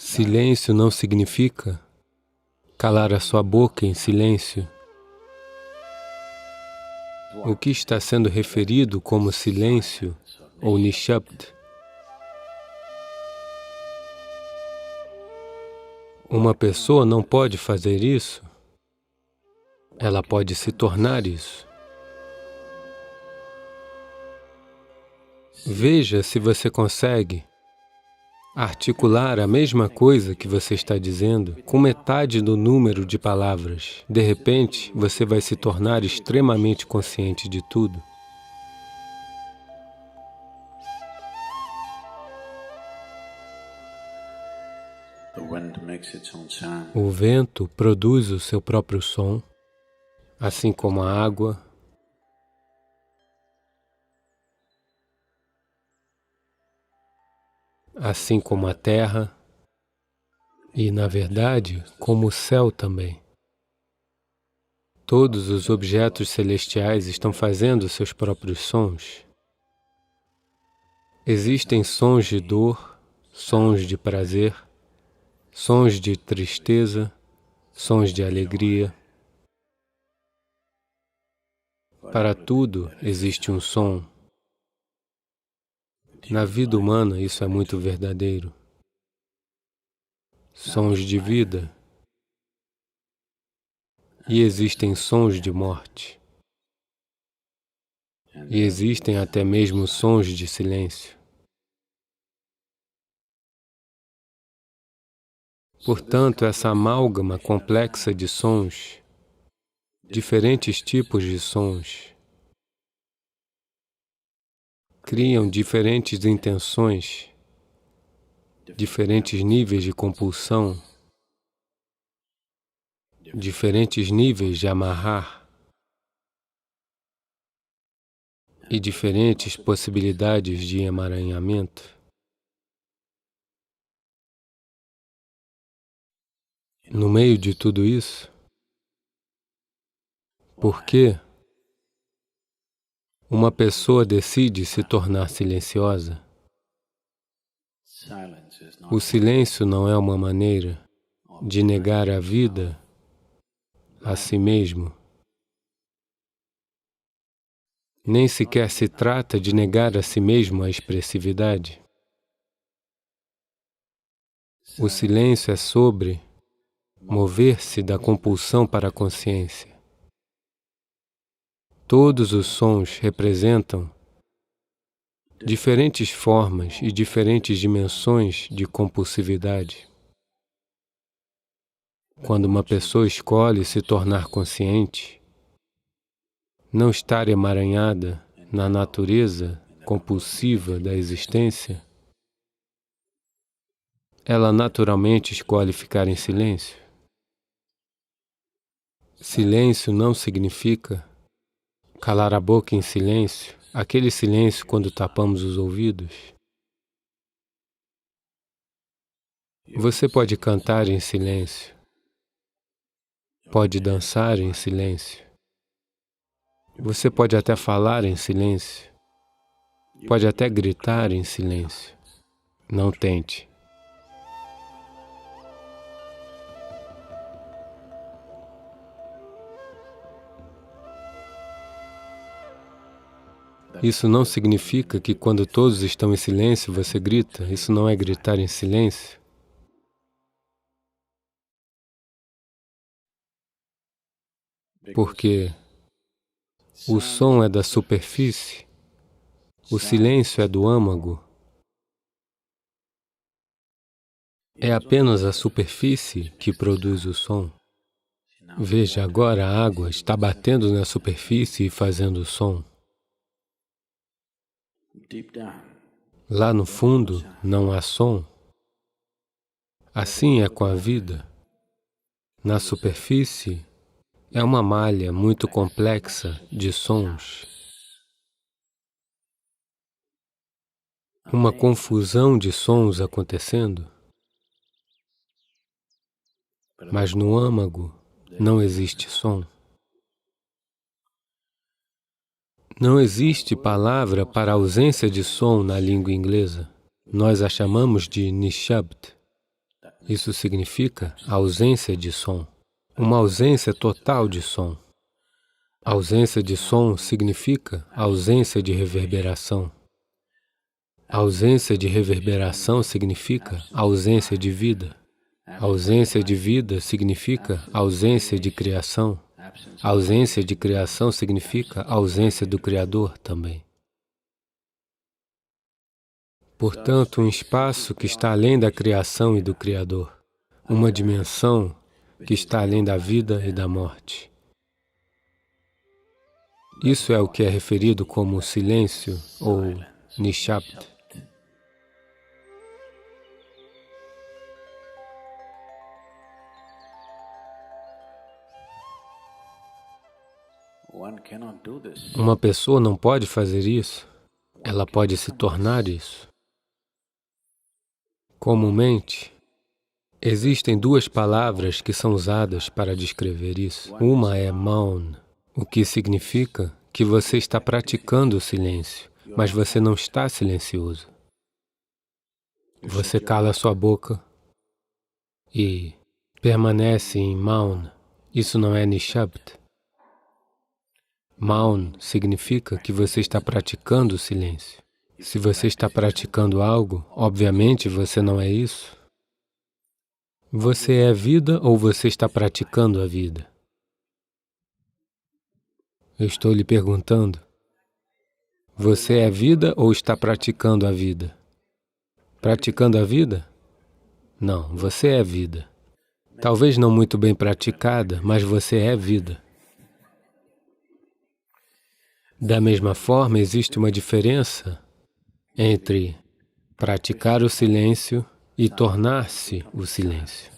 Silêncio não significa calar a sua boca em silêncio. O que está sendo referido como silêncio ou nishabd? Uma pessoa não pode fazer isso, ela pode se tornar isso. Veja se você consegue articular a mesma coisa que você está dizendo com metade do número de palavras. De repente, você vai se tornar extremamente consciente de tudo. O vento produz o seu próprio som, assim como a água. Assim como a terra e, na verdade, como o céu também. Todos os objetos celestiais estão fazendo seus próprios sons. Existem sons de dor, sons de prazer, sons de tristeza, sons de alegria. Para tudo existe um som. Na vida humana, isso é muito verdadeiro. Sons de vida. E existem sons de morte. E existem até mesmo sons de silêncio. Portanto, essa amálgama complexa de sons, diferentes tipos de sons, criam diferentes intenções, diferentes níveis de compulsão, diferentes níveis de amarrar e diferentes possibilidades de emaranhamento. No meio de tudo isso, por que uma pessoa decide se tornar silenciosa? O silêncio não é uma maneira de negar a vida a si mesmo. Nem sequer se trata de negar a si mesmo a expressividade. O silêncio é sobre mover-se da compulsão para a consciência. Todos os sons representam diferentes formas e diferentes dimensões de compulsividade. Quando uma pessoa escolhe se tornar consciente, não estar emaranhada na natureza compulsiva da existência, ela naturalmente escolhe ficar em silêncio. Silêncio não significa calar a boca em silêncio, aquele silêncio quando tapamos os ouvidos. Você pode cantar em silêncio, pode dançar em silêncio, você pode até falar em silêncio, pode até gritar em silêncio. Não tente. Isso não significa que quando todos estão em silêncio, você grita. Isso não é gritar em silêncio. Porque o som é da superfície, o silêncio é do âmago. É apenas a superfície que produz o som. Veja, agora a água está batendo na superfície e fazendo som. Lá no fundo não há som. Assim é com a vida. Na superfície é uma malha muito complexa de sons. Uma confusão de sons acontecendo. Mas no âmago não existe som. Não existe palavra para ausência de som na língua inglesa. Nós a chamamos de nishabd. Isso significa ausência de som. Uma ausência total de som. Ausência de som significa ausência de reverberação. Ausência de reverberação significa ausência de vida. Ausência de vida significa ausência de criação. Ausência de criação significa ausência do Criador também. Portanto, um espaço que está além da criação e do Criador. Uma dimensão que está além da vida e da morte. Isso é o que é referido como silêncio ou Nishabd. Uma pessoa não pode fazer isso, ela pode se tornar isso. Comumente, existem duas palavras que são usadas para descrever isso. Uma é Maun, o que significa que você está praticando o silêncio, mas você não está silencioso. Você cala sua boca e permanece em Maun. Isso não é Nishabd. Maun significa que você está praticando o silêncio. Se você está praticando algo, obviamente você não é isso. Você é vida ou você está praticando a vida? Eu estou lhe perguntando. Você é vida ou está praticando a vida? Praticando a vida? Não, você é vida. Talvez não muito bem praticada, mas você é vida. Da mesma forma, existe uma diferença entre praticar o silêncio e tornar-se o silêncio.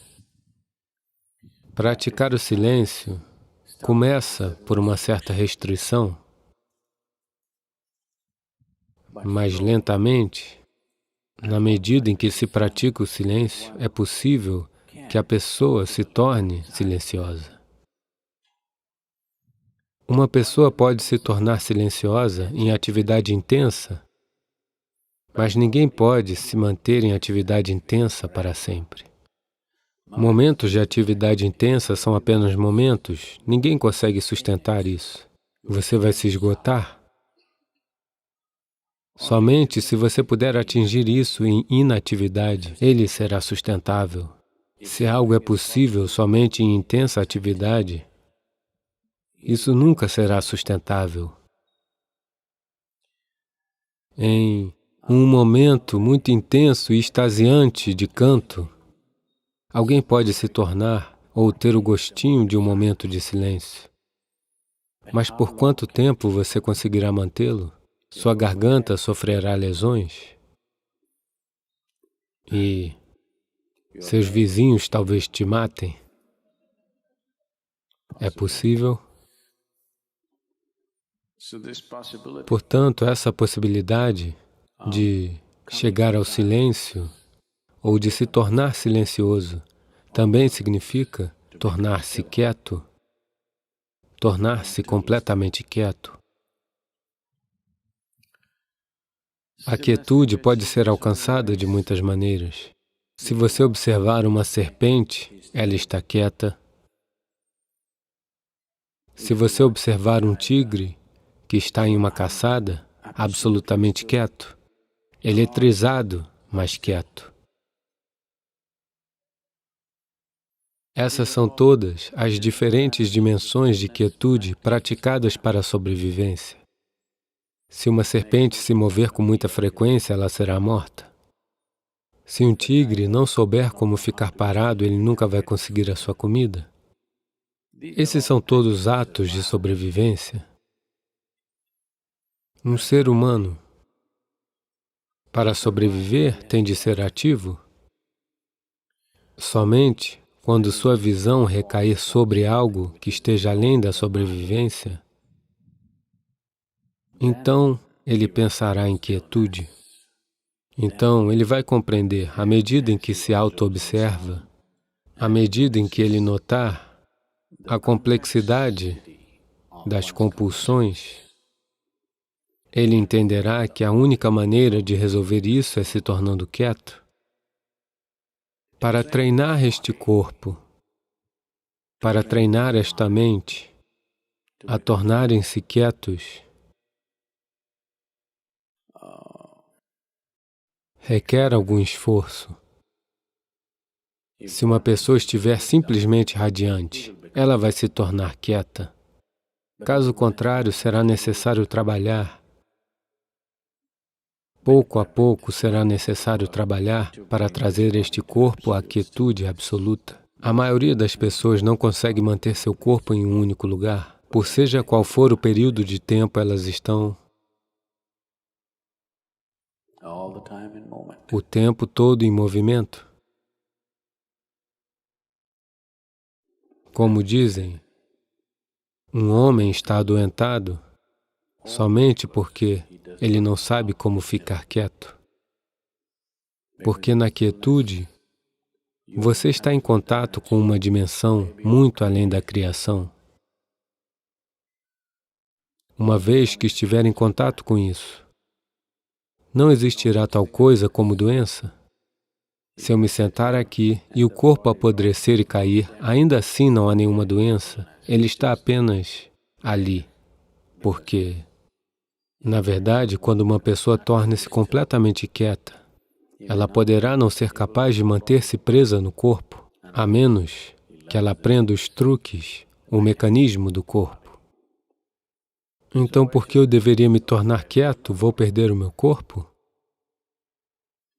Praticar o silêncio começa por uma certa restrição, mas lentamente, na medida em que se pratica o silêncio, é possível que a pessoa se torne silenciosa. Uma pessoa pode se tornar silenciosa em atividade intensa, mas ninguém pode se manter em atividade intensa para sempre. Momentos de atividade intensa são apenas momentos, ninguém consegue sustentar isso. Você vai se esgotar. Somente se você puder atingir isso em inatividade, ele será sustentável. Se algo é possível somente em intensa atividade, isso nunca será sustentável. Em um momento muito intenso e extasiante de canto, alguém pode se tornar ou ter o gostinho de um momento de silêncio. Mas por quanto tempo você conseguirá mantê-lo? Sua garganta sofrerá lesões e seus vizinhos talvez te matem. É possível? Portanto, essa possibilidade de chegar ao silêncio ou de se tornar silencioso também significa tornar-se quieto, tornar-se completamente quieto. A quietude pode ser alcançada de muitas maneiras. Se você observar uma serpente, ela está quieta. Se você observar um tigre que está em uma caçada, absolutamente quieto, eletrizado, mas quieto. Essas são todas as diferentes dimensões de quietude praticadas para a sobrevivência. Se uma serpente se mover com muita frequência, ela será morta. Se um tigre não souber como ficar parado, ele nunca vai conseguir a sua comida. Esses são todos atos de sobrevivência. Um ser humano, para sobreviver, tem de ser ativo. Somente quando sua visão recair sobre algo que esteja além da sobrevivência, então ele pensará em quietude. Então ele vai compreender, à medida em que se auto-observa, à medida em que ele notar a complexidade das compulsões, ele entenderá que a única maneira de resolver isso é se tornando quieto. Para treinar este corpo, para treinar esta mente, a tornarem-se quietos, requer algum esforço. Se uma pessoa estiver simplesmente radiante, ela vai se tornar quieta. Caso contrário, será necessário trabalhar. Pouco a pouco será necessário trabalhar para trazer este corpo à quietude absoluta. A maioria das pessoas não consegue manter seu corpo em um único lugar, por seja qual for o período de tempo elas estão o tempo todo em movimento. Como dizem, um homem está adoentado somente porque ele não sabe como ficar quieto. Porque na quietude, você está em contato com uma dimensão muito além da criação. Uma vez que estiver em contato com isso, não existirá tal coisa como doença. Se eu me sentar aqui e o corpo apodrecer e cair, ainda assim não há nenhuma doença. Ele está apenas ali. Porque, na verdade, quando uma pessoa torna-se completamente quieta, ela poderá não ser capaz de manter-se presa no corpo, a menos que ela aprenda os truques, o mecanismo do corpo. Então, por que eu deveria me tornar quieto? Vou perder o meu corpo?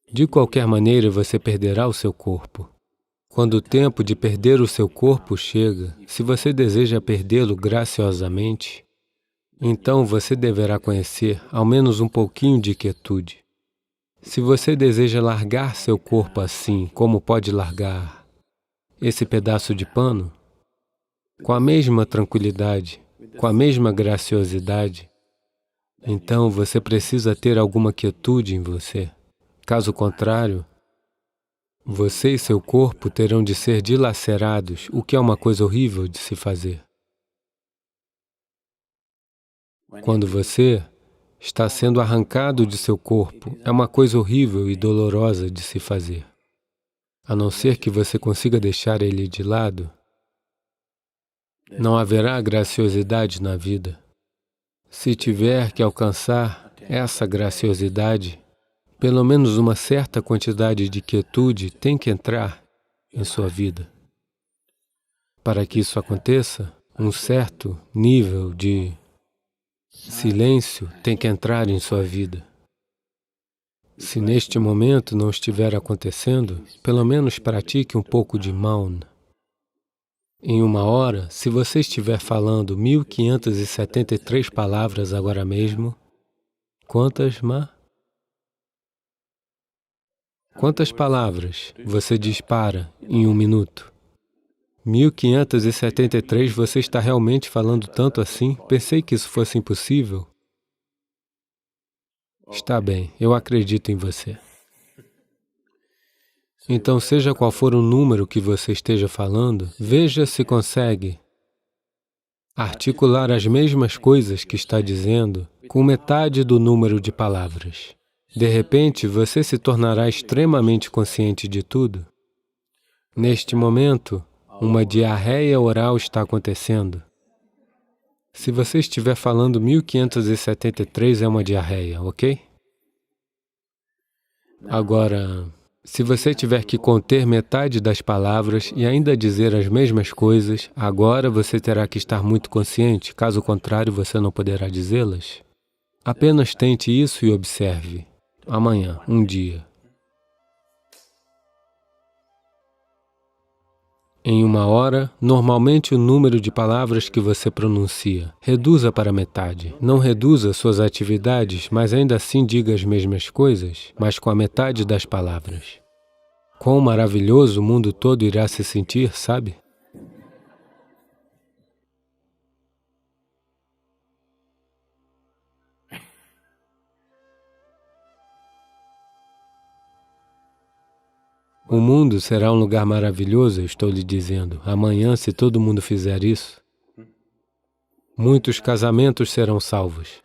De qualquer maneira, você perderá o seu corpo. Quando o tempo de perder o seu corpo chega, se você deseja perdê-lo graciosamente, então você deverá conhecer ao menos um pouquinho de quietude. Se você deseja largar seu corpo assim, como pode largar esse pedaço de pano, com a mesma tranquilidade, com a mesma graciosidade, então você precisa ter alguma quietude em você. Caso contrário, você e seu corpo terão de ser dilacerados, o que é uma coisa horrível de se fazer. Quando você está sendo arrancado de seu corpo, é uma coisa horrível e dolorosa de se fazer. A não ser que você consiga deixar ele de lado, não haverá graciosidade na vida. Se tiver que alcançar essa graciosidade, pelo menos uma certa quantidade de quietude tem que entrar em sua vida. Para que isso aconteça, um certo nível de silêncio tem que entrar em sua vida. Se neste momento não estiver acontecendo, pelo menos pratique um pouco de Maun. Em uma hora, se você estiver falando 1573 palavras agora mesmo, quantas, Ma? Quantas palavras você dispara em um minuto? 1573, você está realmente falando tanto assim? Pensei que isso fosse impossível. Está bem, eu acredito em você. Então, seja qual for o número que você esteja falando, veja se consegue articular as mesmas coisas que está dizendo com metade do número de palavras. De repente, você se tornará extremamente consciente de tudo. Neste momento, uma diarreia oral está acontecendo. Se você estiver falando 1573, é uma diarreia, ok? Agora, se você tiver que conter metade das palavras e ainda dizer as mesmas coisas, agora você terá que estar muito consciente, caso contrário, você não poderá dizê-las. Apenas tente isso e observe. Amanhã, um dia. Em uma hora, normalmente o número de palavras que você pronuncia, reduza para metade. Não reduza suas atividades, mas ainda assim diga as mesmas coisas, mas com a metade das palavras. Quão maravilhoso o mundo todo irá se sentir, sabe? O mundo será um lugar maravilhoso, eu estou lhe dizendo. Amanhã, se todo mundo fizer isso, muitos casamentos serão salvos.